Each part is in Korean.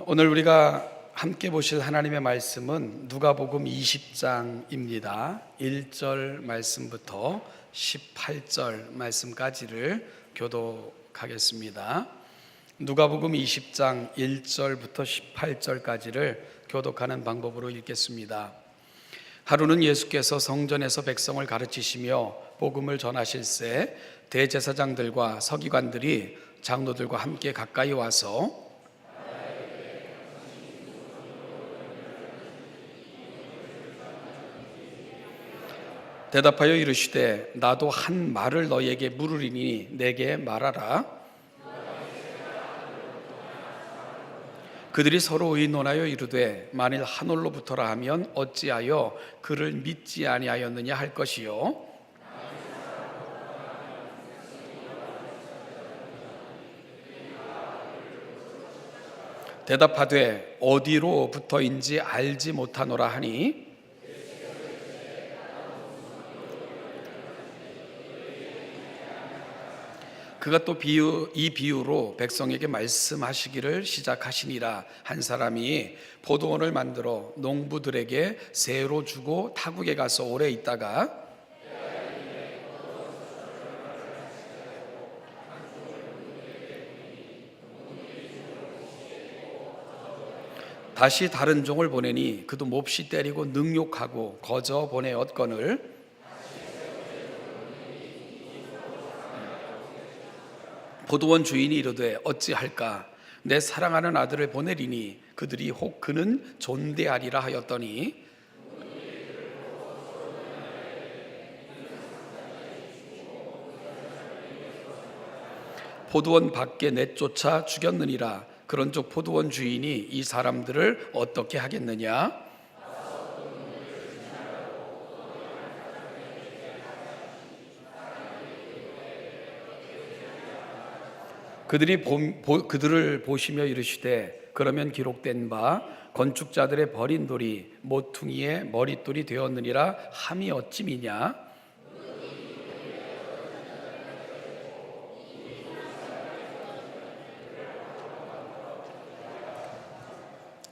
오늘 우리가 함께 보실 하나님의 말씀은 누가복음 20장입니다. 1절 말씀부터 18절 말씀까지를 교독하겠습니다. 누가복음 20장 1절부터 18절까지를 교독하는 방법으로 읽겠습니다. 하루는 예수께서 성전에서 백성을 가르치시며 복음을 전하실새 대제사장들과 서기관들이 장로들과 함께 가까이 와서 대답하여 이르시되 나도 한 말을 너희에게 물으리니 내게 말하라. 그들이 서로 의논하여 이르되 만일 한 올로부터라 하면 어찌하여 그를 믿지 아니하였느냐 할 것이요. 대답하되 어디로부터인지 알지 못하노라 하니 그가 또 이 비유로 백성에게 말씀하시기를 시작하시니라. 한 사람이 포도원을 만들어 농부들에게 세로 주고 타국에 가서 오래 있다가 다시 다른 종을 보내니 그도 몹시 때리고 능욕하고 거저 보내었거늘 포도원 주인이 이르되 어찌할까 내 사랑하는 아들을 보내리니 그들이 혹 그는 존대하리라 하였더니 포도원 밖에 내쫓아 죽였느니라. 그런즉 포도원 주인이 이 사람들을 어떻게 하겠느냐? 그들을 보시며 이르시되 그러면 기록된 바 건축자들의 버린 돌이 모퉁이의 머릿돌이 되었느니라 함이 어찌미냐?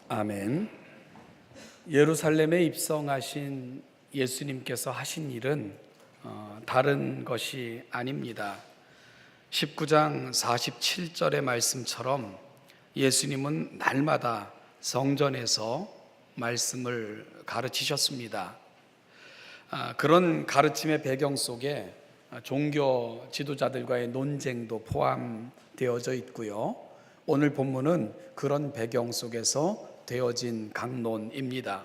아멘. 예루살렘에 입성하신 예수님께서 하신 일은 다른 것이 아닙니다. 19장 47절의 말씀처럼 예수님은 날마다 성전에서 말씀을 가르치셨습니다. 그런 가르침의 배경 속에 종교 지도자들과의 논쟁도 포함되어져 있고요. 오늘 본문은 그런 배경 속에서 되어진 강론입니다.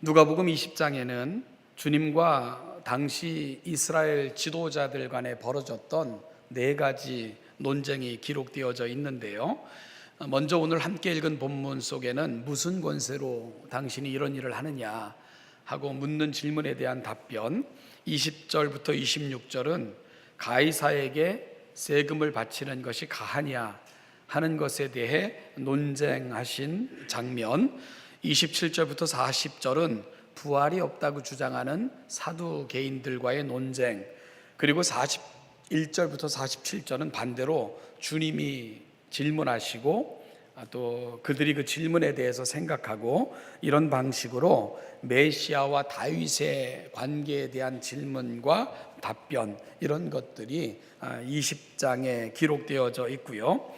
누가복음 20장에는 주님과 당시 이스라엘 지도자들 간에 벌어졌던 네 가지 논쟁이 기록되어져 있는데요. 먼저 오늘 함께 읽은 본문 속에는 무슨 권세로 당신이 이런 일을 하느냐 하고 묻는 질문에 대한 답변, 20절부터 26절은 가이사에게 세금을 바치는 것이 가하냐 하는 것에 대해 논쟁하신 장면, 27절부터 40절은 부활이 없다고 주장하는 사두개인들과의 논쟁, 그리고 41절부터 47절은 반대로 주님이 질문하시고 또 그들이 그 질문에 대해서 생각하고 이런 방식으로 메시아와 다윗의 관계에 대한 질문과 답변, 이런 것들이 20장에 기록되어져 있고요.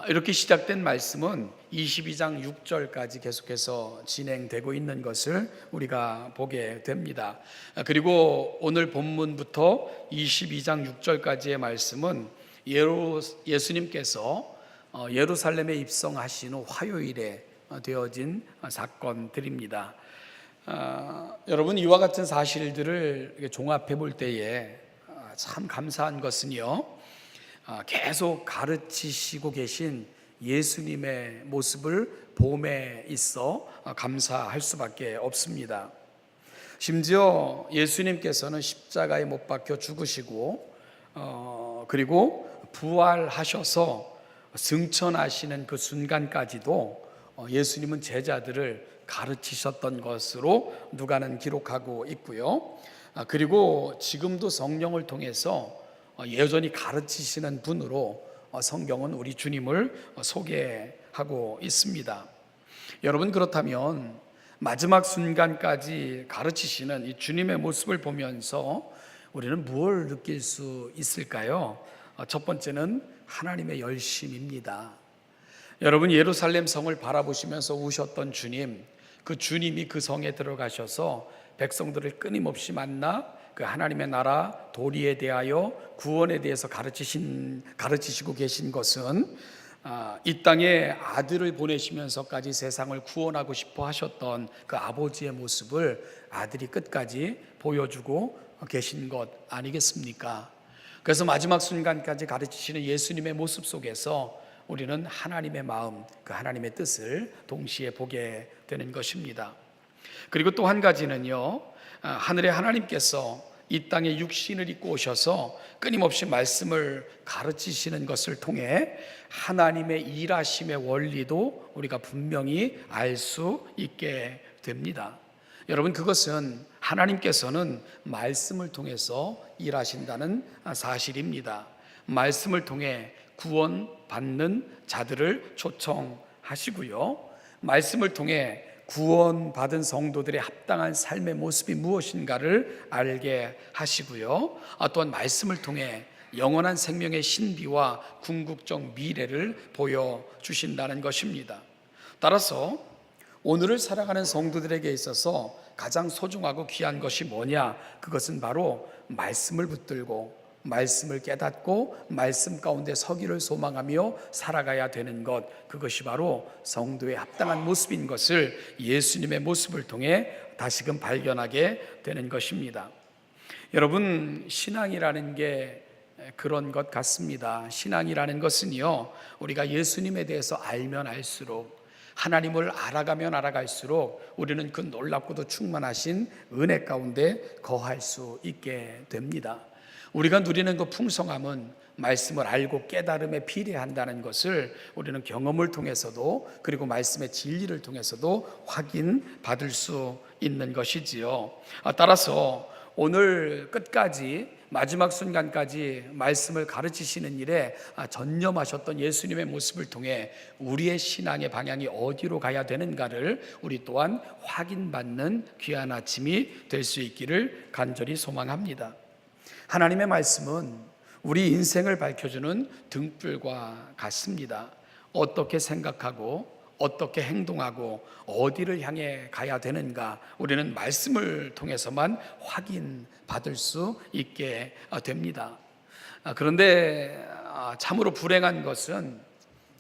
이렇게 시작된 말씀은 22장 6절까지 계속해서 진행되고 있는 것을 우리가 보게 됩니다. 그리고 오늘 본문부터 22장 6절까지의 말씀은 예수님께서 예루살렘에 입성하신 후 화요일에 되어진 사건들입니다. 여러분, 이와 같은 사실들을 종합해 볼 때에 참 감사한 것은요, 계속 가르치시고 계신 예수님의 모습을 봄에 있어 감사할 수밖에 없습니다. 심지어 예수님께서는 십자가에 못 박혀 죽으시고 그리고 부활하셔서 승천하시는 그 순간까지도 예수님은 제자들을 가르치셨던 것으로 누가는 기록하고 있고요. 그리고 지금도 성령을 통해서 여전히 가르치시는 분으로 성경은 우리 주님을 하고 있습니다. 여러분, 그렇다면 마지막 순간까지 가르치시는 이 주님의 모습을 보면서 우리는 무엇을 느낄 수 있을까요? 첫 번째는 하나님의 열심입니다. 여러분, 예루살렘 성을 바라보시면서 우셨던 주님, 그 주님이 그 성에 들어가셔서 백성들을 끊임없이 만나 그 하나님의 나라 도리에 대하여 구원에 대해서 가르치시고 계신 것은 이 땅에 아들을 보내시면서까지 세상을 구원하고 싶어 하셨던 그 아버지의 모습을 아들이 끝까지 보여주고 계신 것 아니겠습니까? 그래서 마지막 순간까지 가르치시는 예수님의 모습 속에서 우리는 하나님의 마음, 그 하나님의 뜻을 동시에 보게 되는 것입니다. 그리고 또 한 가지는요, 하늘의 하나님께서 이 땅에 육신을 입고 오셔서 끊임없이 말씀을 가르치시는 것을 통해 하나님의 일하심의 원리도 우리가 분명히 알 수 있게 됩니다. 여러분, 그것은 하나님께서는 말씀을 통해서 일하신다는 사실입니다. 말씀을 통해 구원받는 자들을 초청하시고요, 말씀을 통해 구원받은 성도들의 합당한 삶의 모습이 무엇인가를 알게 하시고요, 또한 말씀을 통해 영원한 생명의 신비와 궁극적 미래를 보여주신다는 것입니다. 따라서 오늘을 살아가는 성도들에게 있어서 가장 소중하고 귀한 것이 뭐냐? 그것은 바로 말씀을 붙들고 말씀을 깨닫고 말씀 가운데 서기를 소망하며 살아가야 되는 것, 그것이 바로 성도의 합당한 모습인 것을 예수님의 모습을 통해 다시금 발견하게 되는 것입니다. 여러분, 신앙이라는 게 그런 것 같습니다. 신앙이라는 것은요, 우리가 예수님에 대해서 알면 알수록, 하나님을 알아가면 알아갈수록 우리는 그 놀랍고도 충만하신 은혜 가운데 거할 수 있게 됩니다. 우리가 누리는 그 풍성함은 말씀을 알고 깨달음에 비례한다는 것을 우리는 경험을 통해서도, 그리고 말씀의 진리를 통해서도 확인받을 수 있는 것이지요. 따라서 오늘 끝까지, 마지막 순간까지 말씀을 가르치시는 일에 전념하셨던 예수님의 모습을 통해 우리의 신앙의 방향이 어디로 가야 되는가를 우리 또한 확인받는 귀한 아침이 될 수 있기를 간절히 소망합니다. 하나님의 말씀은 우리 인생을 밝혀주는 등불과 같습니다. 어떻게 생각하고 어떻게 행동하고 어디를 향해 가야 되는가, 우리는 말씀을 통해서만 확인받을 수 있게 됩니다. 그런데 참으로 불행한 것은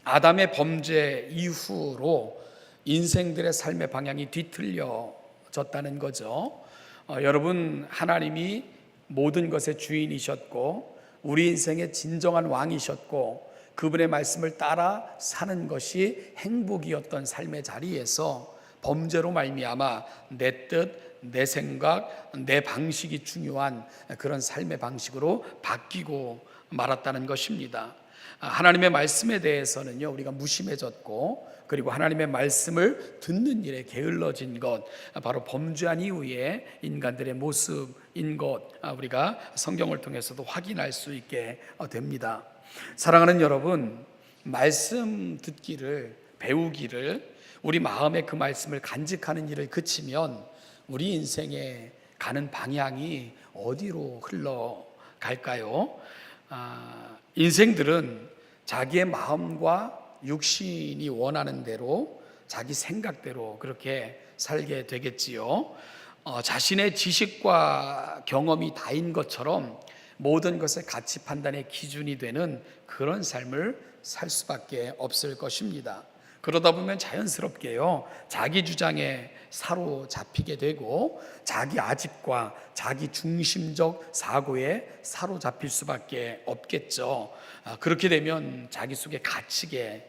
아담의 범죄 이후로 인생들의 삶의 방향이 뒤틀려졌다는 거죠. 여러분, 하나님이 모든 것의 주인이셨고 우리 인생의 진정한 왕이셨고 그분의 말씀을 따라 사는 것이 행복이었던 삶의 자리에서 범죄로 말미암아 내 뜻, 내 생각, 내 방식이 중요한 그런 삶의 방식으로 바뀌고 말았다는 것입니다. 하나님의 말씀에 대해서는요, 우리가 무심해졌고, 그리고 하나님의 말씀을 듣는 일에 게을러진 것, 바로 범죄한 이후에 인간들의 모습인 것, 우리가 성경을 통해서도 확인할 수 있게 됩니다. 사랑하는 여러분, 말씀 듣기를, 배우기를, 우리 마음에 그 말씀을 간직하는 일을 그치면 우리 인생에 가는 방향이 어디로 흘러갈까요? 인생들은 자기의 마음과 육신이 원하는 대로, 자기 생각대로 그렇게 살게 되겠지요. 자신의 지식과 경험이 다인 것처럼 모든 것의 가치 판단의 기준이 되는 그런 삶을 살 수밖에 없을 것입니다. 그러다 보면 자연스럽게요, 자기 주장에 사로잡히게 되고 자기 아집과 자기 중심적 사고에 사로잡힐 수밖에 없겠죠. 그렇게 되면 자기 속에 갇히게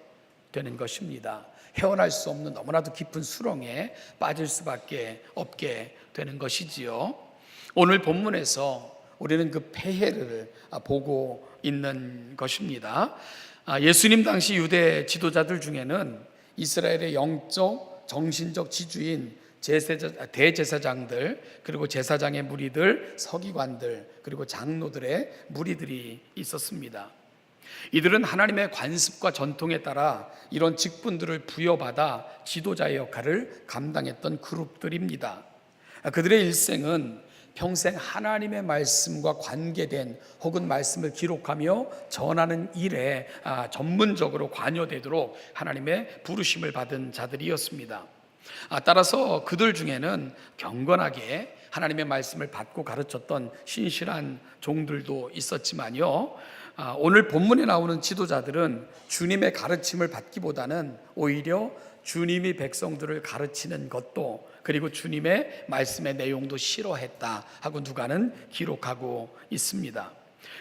되는 것입니다. 헤어날 수 없는 너무나도 깊은 수렁에 빠질 수밖에 없게 되는 것이지요. 오늘 본문에서 우리는 그 폐해를 보고 있는 것입니다. 예수님 당시 유대 지도자들 중에는 이스라엘의 영적, 정신적 지주인 대제사장들, 그리고 제사장의 무리들, 서기관들, 그리고 장로들의 무리들이 있었습니다. 이들은 하나님의 관습과 전통에 따라 이런 직분들을 부여받아 지도자의 역할을 감당했던 그룹들입니다. 그들의 일생은 평생 하나님의 말씀과 관계된 혹은 말씀을 기록하며 전하는 일에 전문적으로 관여되도록 하나님의 부르심을 받은 자들이었습니다. 따라서 그들 중에는 경건하게 하나님의 말씀을 받고 가르쳤던 신실한 종들도 있었지만요, 오늘 본문에 나오는 지도자들은 주님의 가르침을 받기보다는 오히려 주님이 백성들을 가르치는 것도, 그리고 주님의 말씀의 내용도 싫어했다 하고 누가는 기록하고 있습니다.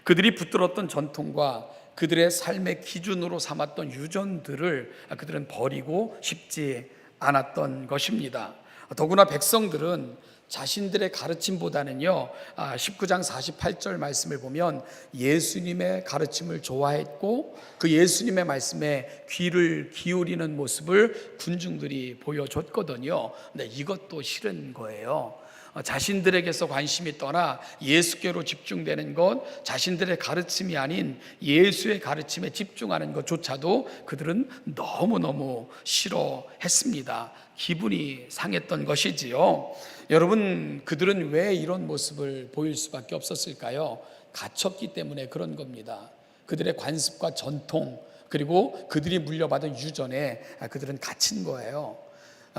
그들이 붙들었던 전통과 그들의 삶의 기준으로 삼았던 유전들을 그들은 버리고 싶지 않았던 것입니다. 더구나 백성들은 자신들의 가르침보다는요, 19장 48절 말씀을 보면 예수님의 가르침을 좋아했고 그 예수님의 말씀에 귀를 기울이는 모습을 군중들이 보여줬거든요. 근데 이것도 싫은 거예요. 자신들에게서 관심이 떠나 예수께로 집중되는 것, 자신들의 가르침이 아닌 예수의 가르침에 집중하는 것조차도 그들은 너무너무 싫어했습니다. 기분이 상했던 것이지요. 여러분, 그들은 왜 이런 모습을 보일 수밖에 없었을까요? 갇혔기 때문에 그런 겁니다. 그들의 관습과 전통, 그리고 그들이 물려받은 유전에 그들은 갇힌 거예요.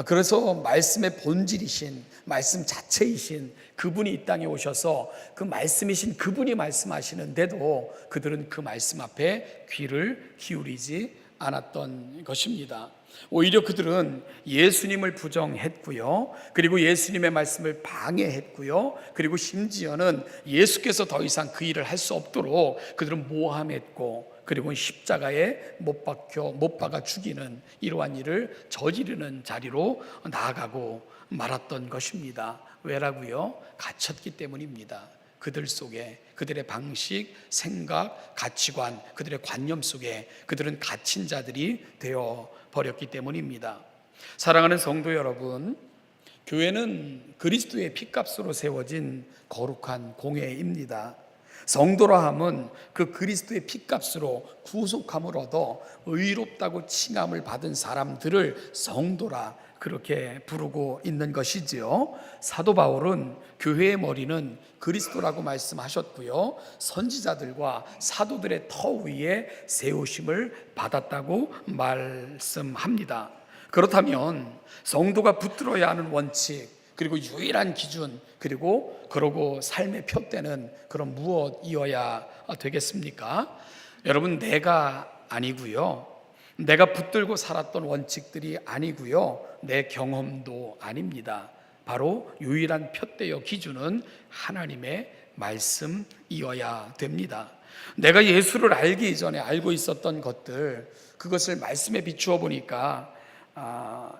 그래서 말씀의 본질이신, 말씀 자체이신 그분이 이 땅에 오셔서 그 말씀이신 그분이 말씀하시는데도 그들은 그 말씀 앞에 귀를 기울이지 않았던 것입니다. 오히려 그들은 예수님을 부정했고요, 그리고 예수님의 말씀을 방해했고요, 그리고 심지어는 예수께서 더 이상 그 일을 할 수 없도록 그들은 모함했고, 그리고 십자가에 못 박아 죽이는 이러한 일을 저지르는 자리로 나아가고 말았던 것입니다. 왜라고요? 갇혔기 때문입니다. 그들 속에, 그들의 방식, 생각, 가치관, 그들의 관념 속에 그들은 갇힌 자들이 되어 버렸기 때문입니다. 사랑하는 성도 여러분, 교회는 그리스도의 피값으로 세워진 거룩한 공회입니다. 성도라 함은 그 그리스도의 피값으로 구속함을 얻어 의롭다고 칭함을 받은 사람들을 성도라 그렇게 부르고 있는 것이지요. 사도 바울은 교회의 머리는 그리스도라고 말씀하셨고요, 선지자들과 사도들의 터 위에 세우심을 받았다고 말씀합니다. 그렇다면 성도가 붙들어야 하는 원칙, 그리고 유일한 기준, 그리고 그러고 삶의 표대는 그럼 무엇이어야 되겠습니까? 여러분, 내가 아니고요, 내가 붙들고 살았던 원칙들이 아니고요, 내 경험도 아닙니다. 바로 유일한 표대요 기준은 하나님의 말씀이어야 됩니다. 내가 예수를 알기 이전에 알고 있었던 것들, 그것을 말씀에 비추어 보니까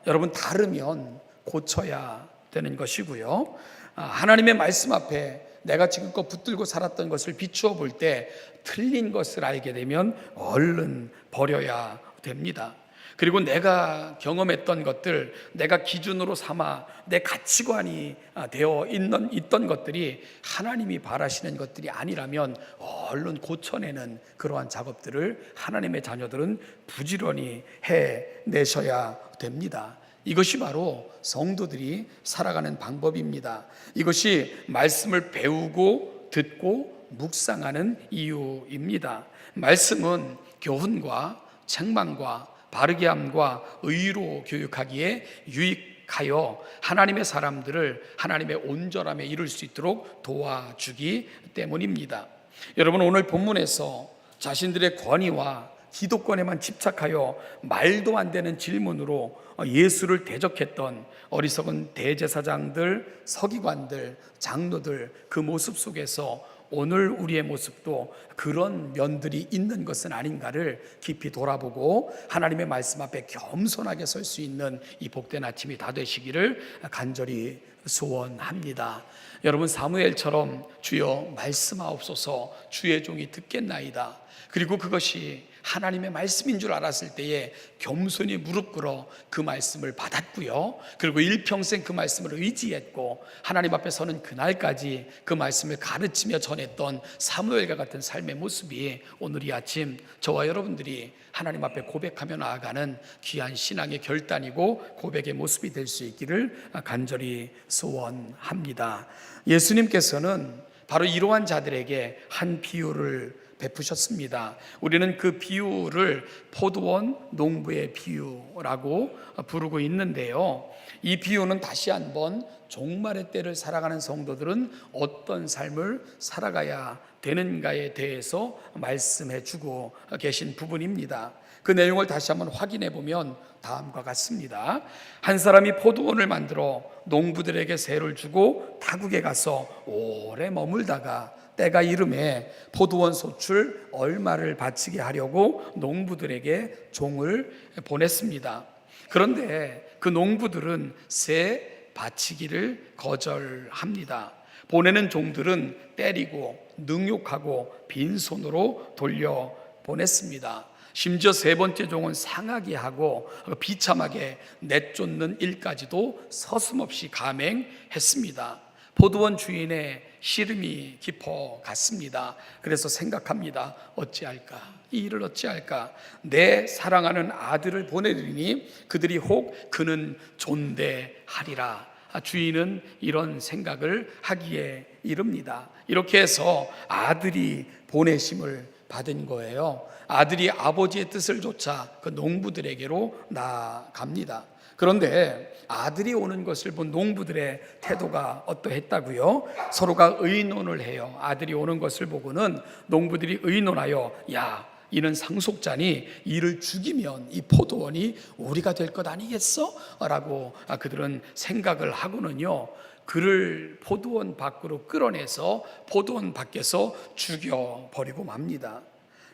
여러분, 다르면 고쳐야 되는 것이고요, 하나님의 말씀 앞에 내가 지금껏 붙들고 살았던 것을 비추어 볼 때 틀린 것을 알게 되면 얼른 버려야 됩니다. 그리고 내가 경험했던 것들, 내가 기준으로 삼아 내 가치관이 되어 있던 것들이 하나님이 바라시는 것들이 아니라면 얼른 고쳐내는 그러한 작업들을 하나님의 자녀들은 부지런히 해내셔야 됩니다. 이것이 바로 성도들이 살아가는 방법입니다. 이것이 말씀을 배우고 듣고 묵상하는 이유입니다. 말씀은 교훈과 책망과 바르게 함과 의로 교육하기에 유익하여 하나님의 사람들을 하나님의 온전함에 이룰 수 있도록 도와주기 때문입니다. 여러분, 오늘 본문에서 자신들의 권위와 기독권에만 집착하여 말도 안 되는 질문으로 예수를 대적했던 어리석은 대제사장들, 서기관들, 장로들, 그 모습 속에서 오늘 우리의 모습도 그런 면들이 있는 것은 아닌가를 깊이 돌아보고 하나님의 말씀 앞에 겸손하게 설 수 있는 이 복된 아침이 다 되시기를 간절히 소원합니다. 여러분, 사무엘처럼 주여 말씀하옵소서, 주의 종이 듣겠나이다. 그리고 그것이 하나님의 말씀인 줄 알았을 때에 겸손히 무릎 꿇어 그 말씀을 받았고요. 그리고 일평생 그 말씀을 의지했고 하나님 앞에 서는 그날까지 그 말씀을 가르치며 전했던 사무엘과 같은 삶의 모습이 오늘 이 아침 저와 여러분들이 하나님 앞에 고백하며 나아가는 귀한 신앙의 결단이고 고백의 모습이 될 수 있기를 간절히 소원합니다. 예수님께서는 바로 이러한 자들에게 한 비유를 베푸셨습니다. 우리는 그 비유를 포도원 농부의 비유라고 부르고 있는데요. 이 비유는 다시 한번 종말의 때를 살아가는 성도들은 어떤 삶을 살아가야 되는가에 대해서 말씀해 주고 계신 부분입니다. 그 내용을 다시 한번 확인해 보면 다음과 같습니다. 한 사람이 포도원을 만들어 농부들에게 세를 주고 타국에 가서 오래 머물다가 때가 이름에 포도원 소출 얼마를 바치게 하려고 농부들에게 종을 보냈습니다. 그런데 그 농부들은 세 바치기를 거절합니다. 보내는 종들은 때리고 능욕하고 빈손으로 돌려 보냈습니다. 심지어 세 번째 종은 상하게 하고 비참하게 내쫓는 일까지도 서슴없이 감행했습니다. 포도원 주인의 시름이 깊어 갔습니다. 그래서 생각합니다. 어찌할까? 이 일을 어찌할까? 내 사랑하는 아들을 보내리니 그들이 혹 그는 존대하리라. 주인은 이런 생각을 하기에 이릅니다. 이렇게 해서 아들이 보내심을 받은 거예요. 아들이 아버지의 뜻을 좇아 그 농부들에게로 나아갑니다. 그런데 아들이 오는 것을 본 농부들의 태도가 어떠했다고요? 서로가 의논을 해요. 아들이 오는 것을 보고는 농부들이 의논하여 야, 이는 상속자니 이를 죽이면 이 포도원이 우리가 될 것 아니겠어? 라고 그들은 생각을 하고는요, 그를 포도원 밖으로 끌어내서 포도원 밖에서 죽여버리고 맙니다.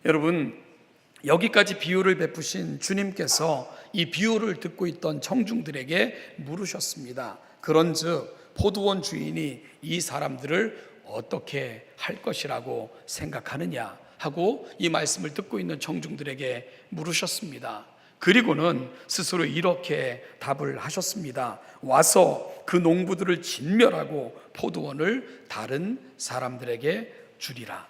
여러분, 여기까지 비유를 베푸신 주님께서 이 비유를 듣고 있던 청중들에게 물으셨습니다. 그런즉 포도원 주인이 이 사람들을 어떻게 할 것이라고 생각하느냐 하고 이 말씀을 듣고 있는 청중들에게 물으셨습니다. 그리고는 스스로 이렇게 답을 하셨습니다. 와서 그 농부들을 진멸하고 포도원을 다른 사람들에게 주리라.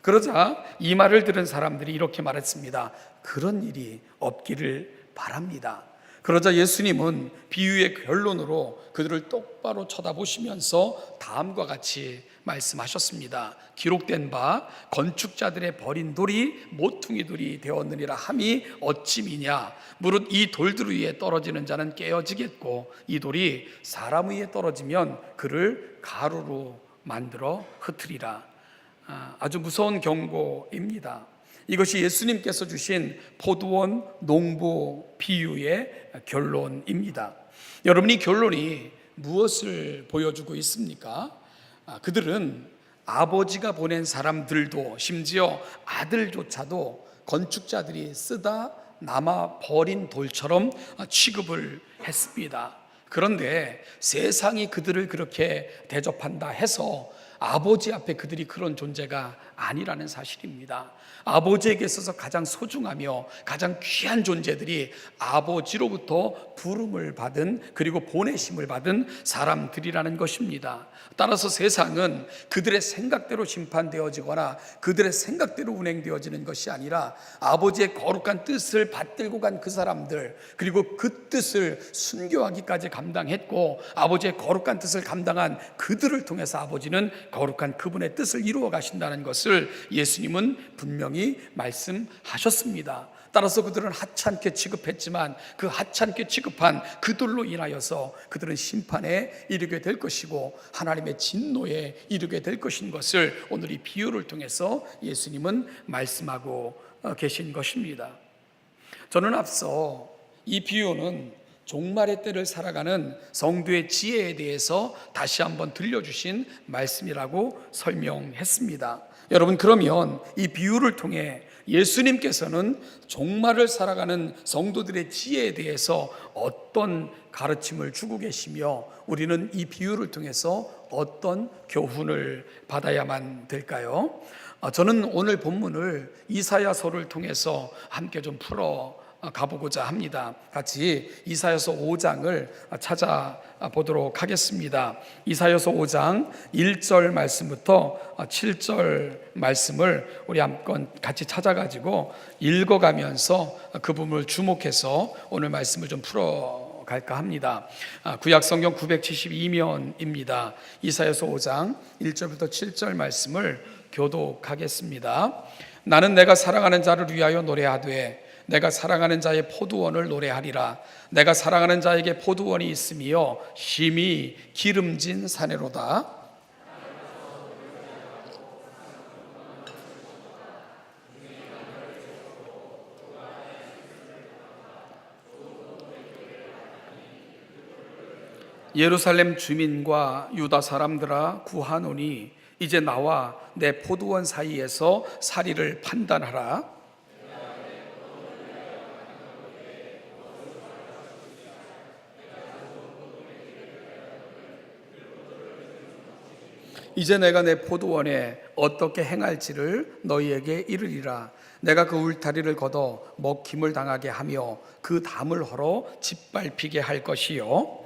그러자 이 말을 들은 사람들이 이렇게 말했습니다. 그런 일이 없기를 바랍니다. 그러자 예수님은 비유의 결론으로 그들을 똑바로 쳐다보시면서 다음과 같이 말씀하셨습니다. 기록된 바 건축자들의 버린 돌이 모퉁이 돌이 되었느니라 함이 어찌미냐. 무릇 이 돌들 위에 떨어지는 자는 깨어지겠고 이 돌이 사람 위에 떨어지면 그를 가루로 만들어 흩으리라. 아주 무서운 경고입니다. 이것이 예수님께서 주신 포도원 농부 비유의 결론입니다. 여러분, 이 결론이 무엇을 보여주고 있습니까? 그들은 아버지가 보낸 사람들도 심지어 아들조차도 건축자들이 쓰다 남아 버린 돌처럼 취급을 했습니다. 그런데 세상이 그들을 그렇게 대접한다 해서 아버지 앞에 그들이 그런 존재가 아니라는 사실입니다. 아버지에게 있어서 가장 소중하며 가장 귀한 존재들이 아버지로부터 부름을 받은 그리고 보내심을 받은 사람들이라는 것입니다. 따라서 세상은 그들의 생각대로 심판되어지거나 그들의 생각대로 운행되어지는 것이 아니라 아버지의 거룩한 뜻을 받들고 간 그 사람들, 그리고 그 뜻을 순교하기까지 감당했고 아버지의 거룩한 뜻을 감당한 그들을 통해서 아버지는 거룩한 그분의 뜻을 이루어 가신다는 것을 예수님은 분명히 말씀하셨습니다. 따라서 그들은 하찮게 취급했지만 그 하찮게 취급한 그들로 인하여서 그들은 심판에 이르게 될 것이고 하나님의 진노에 이르게 될 것인 것을 오늘 이 비유를 통해서 예수님은 말씀하고 계신 것입니다. 저는 앞서 이 비유는 종말의 때를 살아가는 성도의 지혜에 대해서 다시 한번 들려주신 말씀이라고 설명했습니다. 여러분, 그러면 이 비유를 통해 예수님께서는 종말을 살아가는 성도들의 지혜에 대해서 어떤 가르침을 주고 계시며 우리는 이 비유를 통해서 어떤 교훈을 받아야만 될까요? 저는 오늘 본문을 이사야서를 통해서 함께 좀 풀어 가보고자 합니다. 같이 이사야서 5장을 찾아보도록 하겠습니다. 이사야서 5장 1절 말씀부터 7절 말씀을 우리 한번 같이 찾아가지고 읽어가면서 그 부분을 주목해서 오늘 말씀을 좀 풀어 갈까 합니다. 구약 성경 972면입니다. 이사야서 5장 1절부터 7절 말씀을 교독하겠습니다. 나는 내가 사랑하는 자를 위하여 노래하되 내가 사랑하는 자의 포도원을 노래하리라. 내가 사랑하는 자에게 포도원이 있으며 심히 기름진 사내로다. 예루살렘 주민과 유다 사람들아 구하노니 이제 나와 내 포도원 사이에서 사리를 판단하라. 이제 내가 내 포도원에 어떻게 행할지를 너희에게 이르리라. 내가 그 울타리를 걷어 먹힘을 당하게 하며 그 담을 헐어 짓밟히게 할 것이요.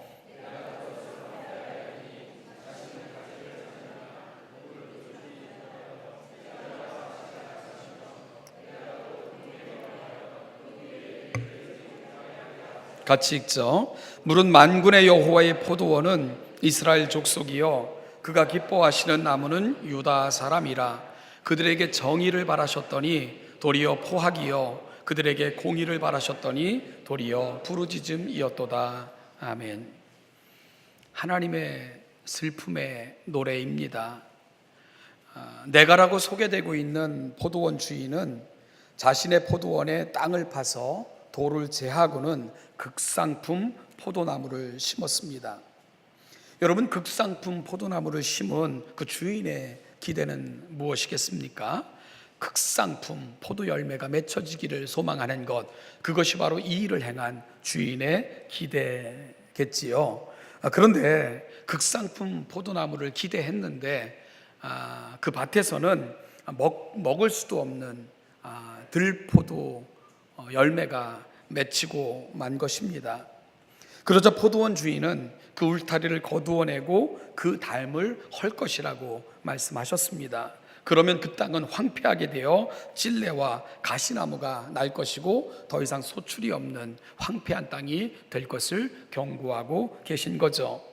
같이 읽죠. 물은 만군의 여호와의 포도원은 이스라엘 족속이요 그가 기뻐하시는 나무는 유다 사람이라. 그들에게 정의를 바라셨더니 도리어 포악이요 그들에게 공의를 바라셨더니 도리어 부르짖음이었도다. 아멘. 하나님의 슬픔의 노래입니다. 내가라고 소개되고 있는 포도원 주인은 자신의 포도원에 땅을 파서 돌을 제하고는 극상품 포도나무를 심었습니다. 여러분, 극상품 포도나무를 심은 그 주인의 기대는 무엇이겠습니까? 극상품 포도 열매가 맺혀지기를 소망하는 것, 그것이 바로 이 일을 행한 주인의 기대겠지요. 그런데 극상품 포도나무를 기대했는데 그 밭에서는 먹을 수도 없는 들포도 열매가 맺히고 만 것입니다. 그러자 포도원 주인은 그 울타리를 거두어내고 그 담을 헐 것이라고 말씀하셨습니다. 그러면 그 땅은 황폐하게 되어 찔레와 가시나무가 날 것이고 더 이상 소출이 없는 황폐한 땅이 될 것을 경고하고 계신 거죠.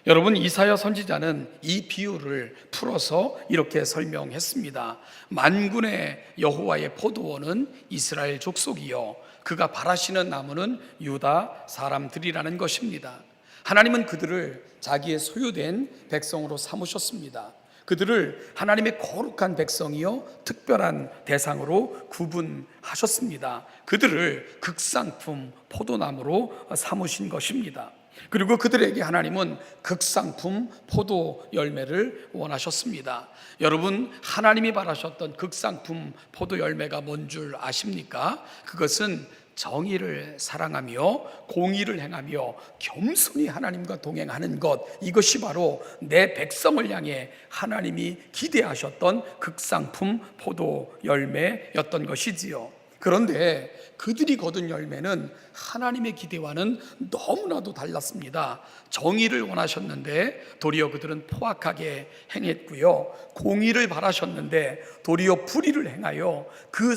여러분, 이사야 선지자는 이 비유를 풀어서 이렇게 설명했습니다. 만군의 여호와의 포도원은 이스라엘 족속이요 그가 바라시는 나무는 유다 사람들이라는 것입니다. 하나님은 그들을 자기의 소유된 백성으로 삼으셨습니다. 그들을 하나님의 거룩한 백성이요 특별한 대상으로 구분하셨습니다. 그들을 극상품 포도나무로 삼으신 것입니다. 그리고 그들에게 하나님은 극상품 포도 열매를 원하셨습니다. 여러분, 하나님이 바라셨던 극상품 포도 열매가 뭔 줄 아십니까? 그것은 정의를 사랑하며 공의를 행하며 겸손히 하나님과 동행하는 것, 이것이 바로 내 백성을 향해 하나님이 기대하셨던 극상품 포도 열매였던 것이지요. 그런데 그들이 거둔 열매는 하나님의 기대와는 너무나도 달랐습니다. 정의를 원하셨는데 도리어 그들은 포악하게 행했고요, 공의를 바라셨는데 도리어 불의를 행하여 그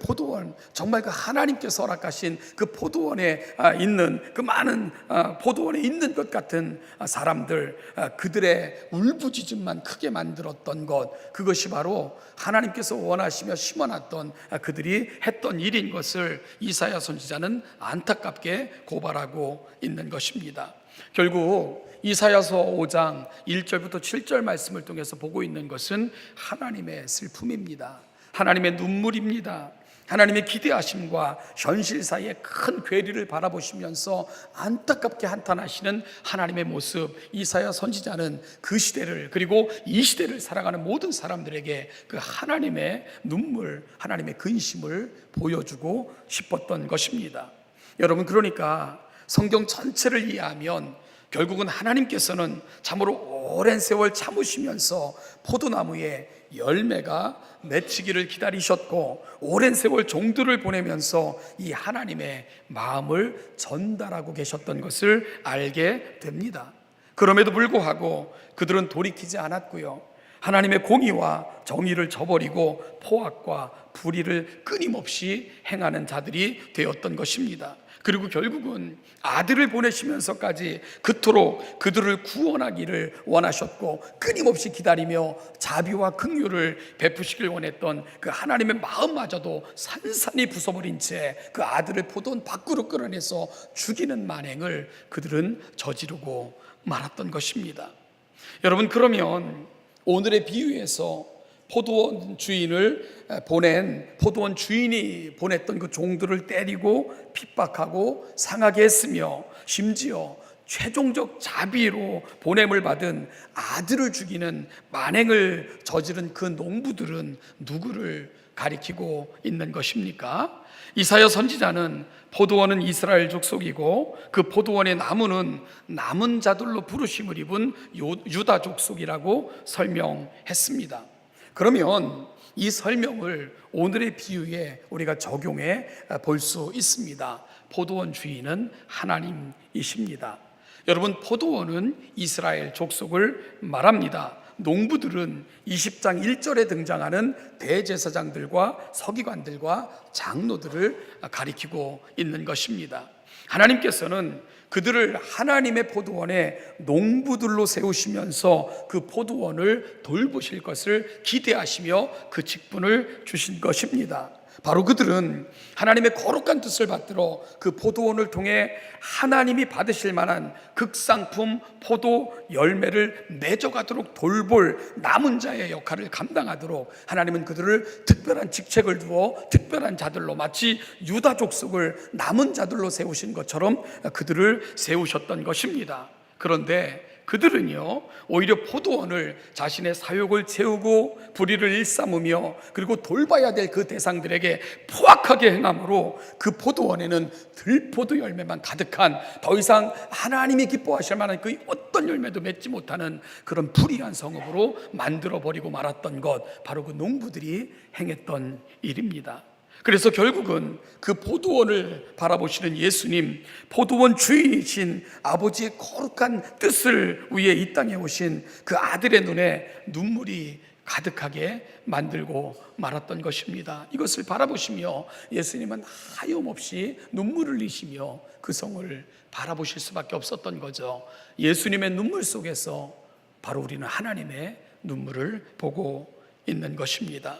포도원, 정말 그 하나님께서 허락하신 그 포도원에 있는 그 많은 포도원에 있는 것 같은 사람들, 그들의 울부짖음만 크게 만들었던 것, 그것이 바로 하나님께서 원하시며 심어놨던 그들이 했던 일인 것을 이사야 선지자는 안타깝게 고발하고 있는 것입니다. 결국 이사야서 5장 1절부터 7절 말씀을 통해서 보고 있는 것은 하나님의 슬픔입니다. 하나님의 눈물입니다. 하나님의 기대하심과 현실 사이의 큰 괴리를 바라보시면서 안타깝게 한탄하시는 하나님의 모습, 이사야 선지자는 그 시대를, 그리고 이 시대를 살아가는 모든 사람들에게 그 하나님의 눈물, 하나님의 근심을 보여주고 싶었던 것입니다. 여러분, 그러니까 성경 전체를 이해하면 결국은 하나님께서는 참으로 오랜 세월 참으시면서 포도나무에 열매가 맺히기를 기다리셨고 오랜 세월 종들을 보내면서 이 하나님의 마음을 전달하고 계셨던 것을 알게 됩니다. 그럼에도 불구하고 그들은 돌이키지 않았고요, 하나님의 공의와 정의를 저버리고 포악과 불의를 끊임없이 행하는 자들이 되었던 것입니다. 그리고 결국은 아들을 보내시면서까지 그토록 그들을 구원하기를 원하셨고 끊임없이 기다리며 자비와 긍휼을 베푸시길 원했던 그 하나님의 마음마저도 산산이 부숴버린 채 그 아들을 포도원 밖으로 끌어내서 죽이는 만행을 그들은 저지르고 말았던 것입니다. 여러분, 그러면 오늘의 비유에서 포도원 주인이 보냈던 그 종들을 때리고 핍박하고 상하게 했으며 심지어 최종적 자비로 보냄을 받은 아들을 죽이는 만행을 저지른 그 농부들은 누구를 가리키고 있는 것입니까? 이사야 선지자는 포도원은 이스라엘 족속이고 그 포도원의 나무는 남은 자들로 부르심을 입은 유다 족속이라고 설명했습니다. 그러면 이 설명을 오늘의 비유에 우리가 적용해 볼 수 있습니다. 포도원 주인은 하나님이십니다. 여러분, 포도원은 이스라엘 족속을 말합니다. 농부들은 20장 1절에 등장하는 대제사장들과 서기관들과 장로들을 가리키고 있는 것입니다. 하나님께서는 그들을 하나님의 포도원에 농부들로 세우시면서 그 포도원을 돌보실 것을 기대하시며 그 직분을 주신 것입니다. 바로 그들은 하나님의 거룩한 뜻을 받들어 그 포도원을 통해 하나님이 받으실 만한 극상품 포도 열매를 맺어가도록 돌볼 남은 자의 역할을 감당하도록 하나님은 그들을 특별한 직책을 두어 특별한 자들로, 마치 유다 족속을 남은 자들로 세우신 것처럼 그들을 세우셨던 것입니다. 그런데 그들은요, 오히려 포도원을 자신의 사욕을 채우고 불의를 일삼으며 그리고 돌봐야 될 그 대상들에게 포악하게 행함으로 그 포도원에는 들포도 열매만 가득한, 더 이상 하나님이 기뻐하실 만한 그 어떤 열매도 맺지 못하는 그런 불의한 성읍으로 만들어버리고 말았던 것, 바로 그 농부들이 행했던 일입니다. 그래서 결국은 그 포도원을 바라보시는 예수님, 포도원 주인이신 아버지의 거룩한 뜻을 위해 이 땅에 오신 그 아들의 눈에 눈물이 가득하게 만들고 말았던 것입니다. 이것을 바라보시며 예수님은 하염없이 눈물을 흘리시며 그 성을 바라보실 수밖에 없었던 거죠. 예수님의 눈물 속에서 바로 우리는 하나님의 눈물을 보고 있는 것입니다.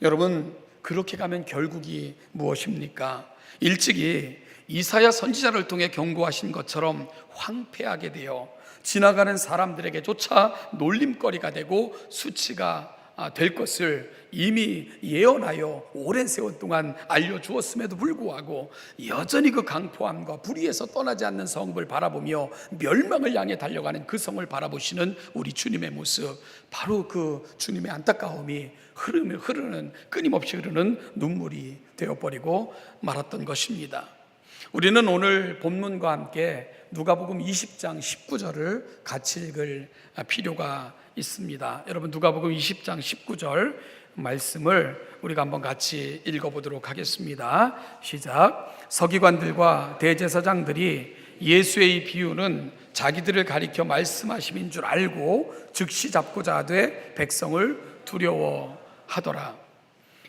여러분, 그렇게 가면 결국이 무엇입니까? 일찍이 이사야 선지자를 통해 경고하신 것처럼 황폐하게 되어 지나가는 사람들에게조차 놀림거리가 되고 수치가 될 것을 이미 예언하여 오랜 세월 동안 알려주었음에도 불구하고 여전히 그 강포함과 불의에서 떠나지 않는 성읍을 바라보며 멸망을 향해 달려가는 그 성을 바라보시는 우리 주님의 모습, 바로 그 주님의 안타까움이 끊임없이 흐르는 눈물이 되어버리고 말았던 것입니다. 우리는 오늘 본문과 함께 누가복음 20장 19절을 같이 읽을 필요가 있습니다. 여러분, 누가복음 20장 19절 말씀을 우리가 한번 같이 읽어보도록 하겠습니다. 시작. 서기관들과 대제사장들이 예수의 이 비유는 자기들을 가리켜 말씀하심인 줄 알고 즉시 잡고자 하되 백성을 두려워하더라.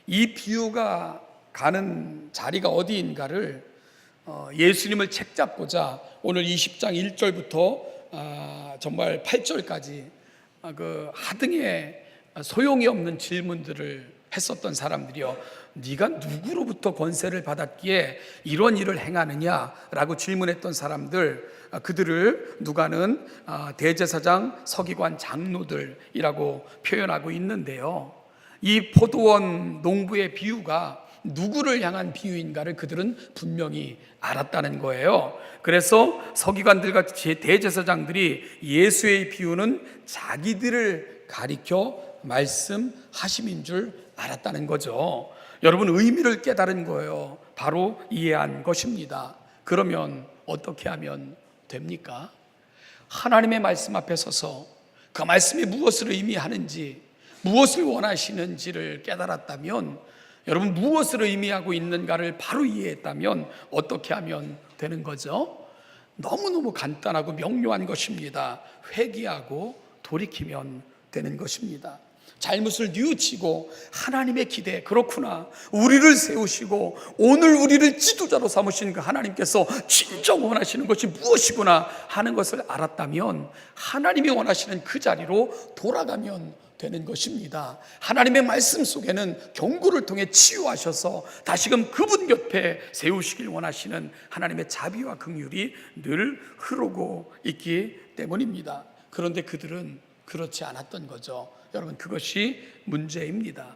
이 비유가 가는 자리가 어디인가를 예수님을 책잡고자 오늘 20장 1절부터 정말 8절까지 그 하등의 소용이 없는 질문들을 했었던 사람들이요, 네가 누구로부터 권세를 받았기에 이런 일을 행하느냐라고 질문했던 사람들, 그들을 누가는 대제사장, 서기관, 장로들이라고 표현하고 있는데요, 이 포도원 농부의 비유가 누구를 향한 비유인가를 그들은 분명히 알았다는 거예요. 그래서 서기관들과 대제사장들이 예수의 비유는 자기들을 가리켜 말씀하심인 줄 알았다는 거죠. 여러분, 의미를 깨달은 거예요. 바로 이해한 것입니다. 그러면 어떻게 하면 됩니까? 하나님의 말씀 앞에 서서 그 말씀이 무엇을 의미하는지, 무엇을 원하시는지를 깨달았다면, 여러분 무엇을 의미하고 있는가를 바로 이해했다면 어떻게 하면 되는 거죠? 너무너무 간단하고 명료한 것입니다. 회개하고 돌이키면 되는 것입니다. 잘못을 뉘우치고 하나님의 기대, 그렇구나, 우리를 세우시고 오늘 우리를 지도자로 삼으신 그 하나님께서 진정 원하시는 것이 무엇이구나 하는 것을 알았다면 하나님이 원하시는 그 자리로 돌아가면 되는 것입니다. 하나님의 말씀 속에는 경고를 통해 치유하셔서 다시금 그분 곁에 세우시길 원하시는 하나님의 자비와 긍휼이 늘 흐르고 있기 때문입니다. 그런데 그들은 그렇지 않았던 거죠. 여러분, 그것이 문제입니다.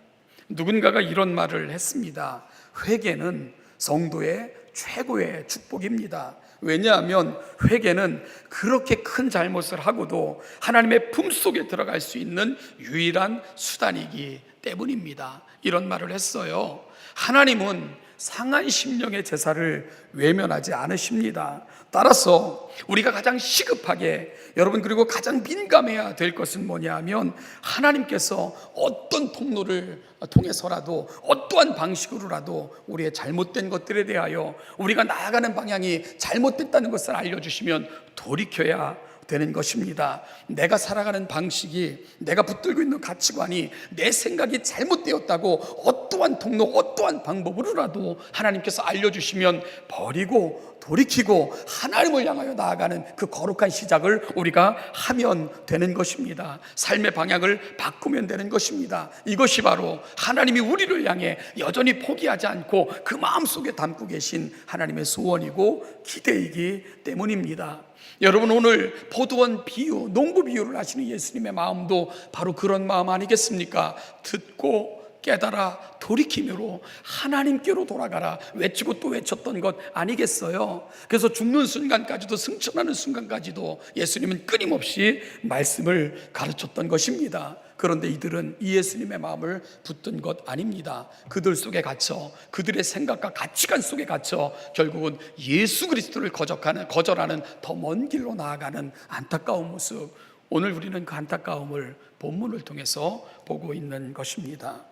누군가가 이런 말을 했습니다. 회개는 성도의 최고의 축복입니다. 왜냐하면 회개는 그렇게 큰 잘못을 하고도 하나님의 품속에 들어갈 수 있는 유일한 수단이기 때문입니다. 이런 말을 했어요. 하나님은 상한 심령의 제사를 외면하지 않으십니다. 따라서 우리가 가장 시급하게, 여러분, 그리고 가장 민감해야 될 것은 뭐냐 하면, 하나님께서 어떤 통로를 통해서라도, 어떠한 방식으로라도 우리의 잘못된 것들에 대하여 우리가 나아가는 방향이 잘못됐다는 것을 알려주시면 돌이켜야 되는 것입니다. 내가 살아가는 방식이, 내가 붙들고 있는 가치관이, 내 생각이 잘못되었다고 어떠한 통로, 어떠한 방법으로라도 하나님께서 알려주시면 버리고 돌이키고 하나님을 향하여 나아가는 그 거룩한 시작을 우리가 하면 되는 것입니다. 삶의 방향을 바꾸면 되는 것입니다. 이것이 바로 하나님이 우리를 향해 여전히 포기하지 않고 그 마음속에 담고 계신 하나님의 소원이고 기대이기 때문입니다. 여러분, 오늘 포도원 비유, 농부 비유를 하시는 예수님의 마음도 바로 그런 마음 아니겠습니까? 듣고 깨달아 돌이킴으로 하나님께로 돌아가라 외치고 또 외쳤던 것 아니겠어요? 그래서 죽는 순간까지도, 승천하는 순간까지도 예수님은 끊임없이 말씀을 가르쳤던 것입니다. 그런데 이들은 이 예수님의 마음을 붙든 것 아닙니다. 그들 속에 갇혀, 그들의 생각과 가치관 속에 갇혀 결국은 예수 그리스도를 거절하는 더 먼 길로 나아가는 안타까운 모습, 오늘 우리는 그 안타까움을 본문을 통해서 보고 있는 것입니다.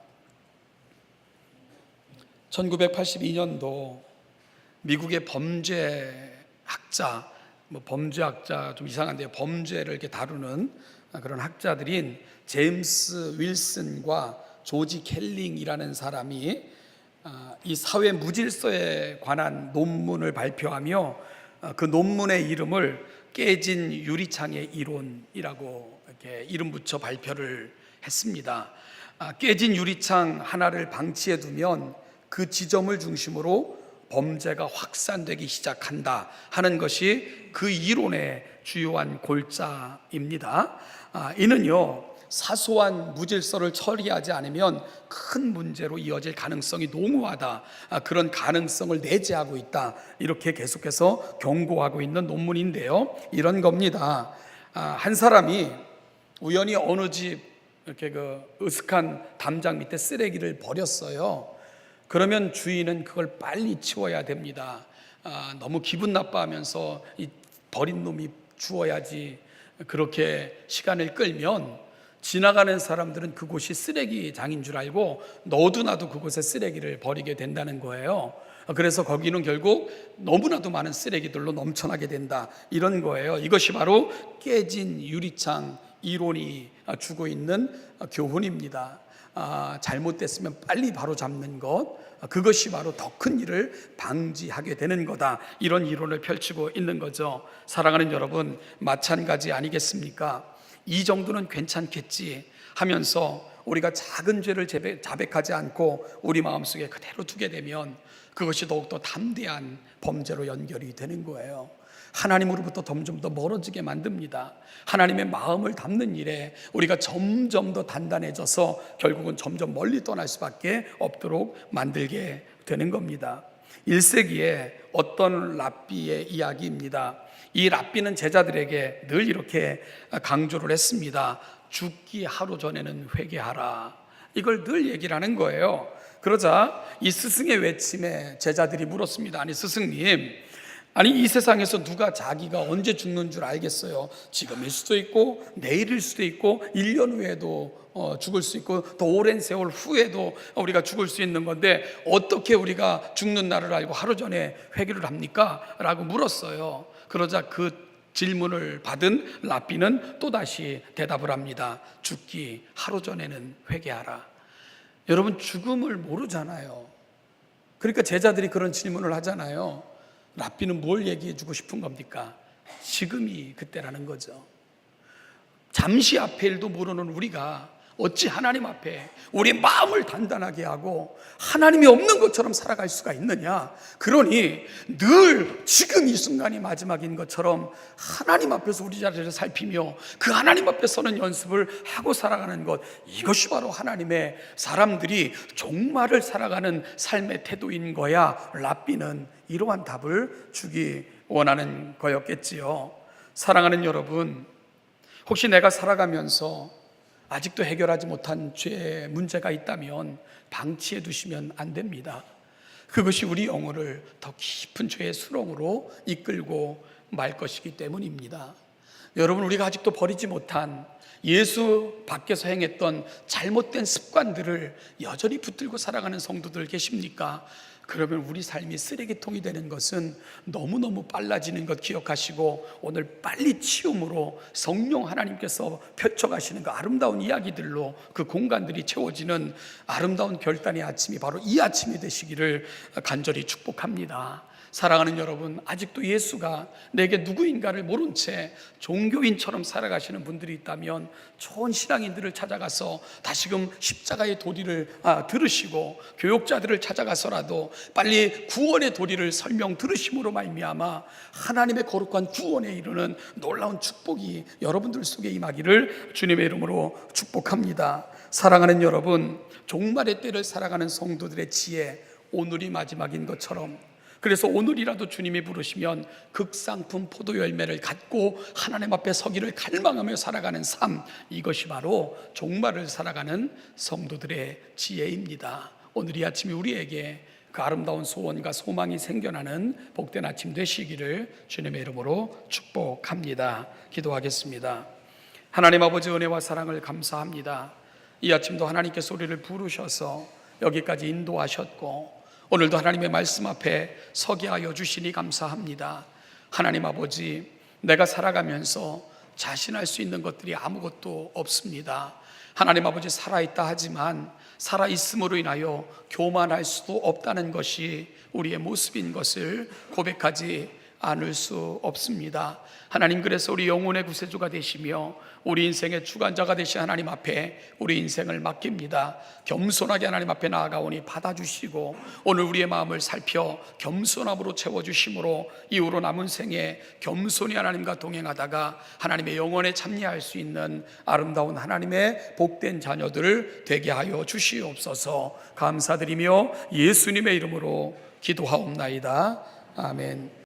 1982년도 미국의 범죄학자, 범죄학자 좀 이상한데요, 범죄를 이렇게 다루는 그런 학자들인 제임스 윌슨과 조지 켈링이라는 사람이 이 사회 무질서에 관한 논문을 발표하며 그 논문의 이름을 깨진 유리창의 이론이라고 이렇게 이름 붙여 발표를 했습니다. 깨진 유리창 하나를 방치해 두면 그 지점을 중심으로 범죄가 확산되기 시작한다 하는 것이 그 이론의 주요한 골자입니다. 이는요, 사소한 무질서를 처리하지 않으면 큰 문제로 이어질 가능성이 농후하다, 그런 가능성을 내재하고 있다, 이렇게 계속해서 경고하고 있는 논문인데요, 이런 겁니다. 한 사람이 우연히 어느 집 이렇게 그 으슥한 담장 밑에 쓰레기를 버렸어요. 그러면 주인은 그걸 빨리 치워야 됩니다. 너무 기분 나빠하면서 이 버린 놈이 주워야지, 그렇게 시간을 끌면 지나가는 사람들은 그곳이 쓰레기장인 줄 알고 너도 나도 그곳에 쓰레기를 버리게 된다는 거예요. 그래서 거기는 결국 너무나도 많은 쓰레기들로 넘쳐나게 된다, 이런 거예요. 이것이 바로 깨진 유리창 이론이 주고 있는 교훈입니다. 잘못됐으면 빨리 바로 잡는 것, 그것이 바로 더 큰 일을 방지하게 되는 거다, 이런 이론을 펼치고 있는 거죠. 사랑하는 여러분, 마찬가지 아니겠습니까? 이 정도는 괜찮겠지 하면서 우리가 작은 죄를 자백하지 않고 우리 마음속에 그대로 두게 되면 그것이 더욱더 담대한 범죄로 연결이 되는 거예요. 하나님으로부터 점점 더 멀어지게 만듭니다. 하나님의 마음을 담는 일에 우리가 점점 더 단단해져서 결국은 점점 멀리 떠날 수밖에 없도록 만들게 되는 겁니다. 1세기에 어떤 랍비의 이야기입니다. 이 랍비는 제자들에게 늘 이렇게 강조를 했습니다. 죽기 하루 전에는 회개하라, 이걸 늘 얘기를 하는 거예요. 그러자 이 스승의 외침에 제자들이 물었습니다. 아니 스승님, 아니, 이 세상에서 누가 자기가 언제 죽는 줄 알겠어요? 지금일 수도 있고 내일일 수도 있고 1년 후에도 죽을 수 있고 더 오랜 세월 후에도 우리가 죽을 수 있는 건데 어떻게 우리가 죽는 날을 알고 하루 전에 회개를 합니까? 라고 물었어요. 그러자 그 질문을 받은 랍비는 또다시 대답을 합니다. 죽기 하루 전에는 회개하라. 여러분, 죽음을 모르잖아요. 그러니까 제자들이 그런 질문을 하잖아요. 랍비는 뭘 얘기해 주고 싶은 겁니까? 지금이 그때라는 거죠. 잠시 앞의 일도 모르는 우리가 어찌 하나님 앞에 우리 마음을 단단하게 하고 하나님이 없는 것처럼 살아갈 수가 있느냐? 그러니 늘 지금 이 순간이 마지막인 것처럼 하나님 앞에서 우리 자리를 살피며 그 하나님 앞에 서는 연습을 하고 살아가는 것, 이것이 바로 하나님의 사람들이 종말을 살아가는 삶의 태도인 거야. 랍비는 이러한 답을 주기 원하는 거였겠지요. 사랑하는 여러분, 혹시 내가 살아가면서 아직도 해결하지 못한 죄의 문제가 있다면 방치해 두시면 안 됩니다. 그것이 우리 영혼을 더 깊은 죄의 수렁으로 이끌고 말 것이기 때문입니다. 여러분, 우리가 아직도 버리지 못한 예수 밖에서 행했던 잘못된 습관들을 여전히 붙들고 살아가는 성도들 계십니까? 그러면 우리 삶이 쓰레기통이 되는 것은 너무너무 빨라지는 것 기억하시고 오늘 빨리 치움으로 성령 하나님께서 펼쳐가시는 그 아름다운 이야기들로 그 공간들이 채워지는 아름다운 결단의 아침이 바로 이 아침이 되시기를 간절히 축복합니다. 사랑하는 여러분, 아직도 예수가 내게 누구인가를 모른 채 종교인처럼 살아가시는 분들이 있다면 좋은 신앙인들을 찾아가서 다시금 십자가의 도리를 들으시고 교육자들을 찾아가서라도 빨리 구원의 도리를 설명 들으심으로 말미암아 하나님의 거룩한 구원에 이르는 놀라운 축복이 여러분들 속에 임하기를 주님의 이름으로 축복합니다. 사랑하는 여러분, 종말의 때를 살아가는 성도들의 지혜, 오늘이 마지막인 것처럼, 그래서 오늘이라도 주님이 부르시면 극상품 포도 열매를 갖고 하나님 앞에 서기를 갈망하며 살아가는 삶, 이것이 바로 종말을 살아가는 성도들의 지혜입니다. 오늘 이 아침이 우리에게 그 아름다운 소원과 소망이 생겨나는 복된 아침 되시기를 주님의 이름으로 축복합니다. 기도하겠습니다. 하나님 아버지, 은혜와 사랑을 감사합니다. 이 아침도 하나님께서 우리를 부르셔서 여기까지 인도하셨고 오늘도 하나님의 말씀 앞에 서게 하여 주시니 감사합니다. 하나님 아버지, 내가 살아가면서 자신할 수 있는 것들이 아무것도 없습니다. 하나님 아버지, 살아있다 하지만 살아있음으로 인하여 교만할 수도 없다는 것이 우리의 모습인 것을 고백하지 않을 수 없습니다. 하나님, 그래서 우리 영혼의 구세주가 되시며 우리 인생의 주관자가 되신 하나님 앞에 우리 인생을 맡깁니다. 겸손하게 하나님 앞에 나아가오니 받아주시고 오늘 우리의 마음을 살펴 겸손함으로 채워주심으로 이후로 남은 생에 겸손히 하나님과 동행하다가 하나님의 영원에 참여할 수 있는 아름다운 하나님의 복된 자녀들 되게 하여 주시옵소서. 감사드리며 예수님의 이름으로 기도하옵나이다. 아멘.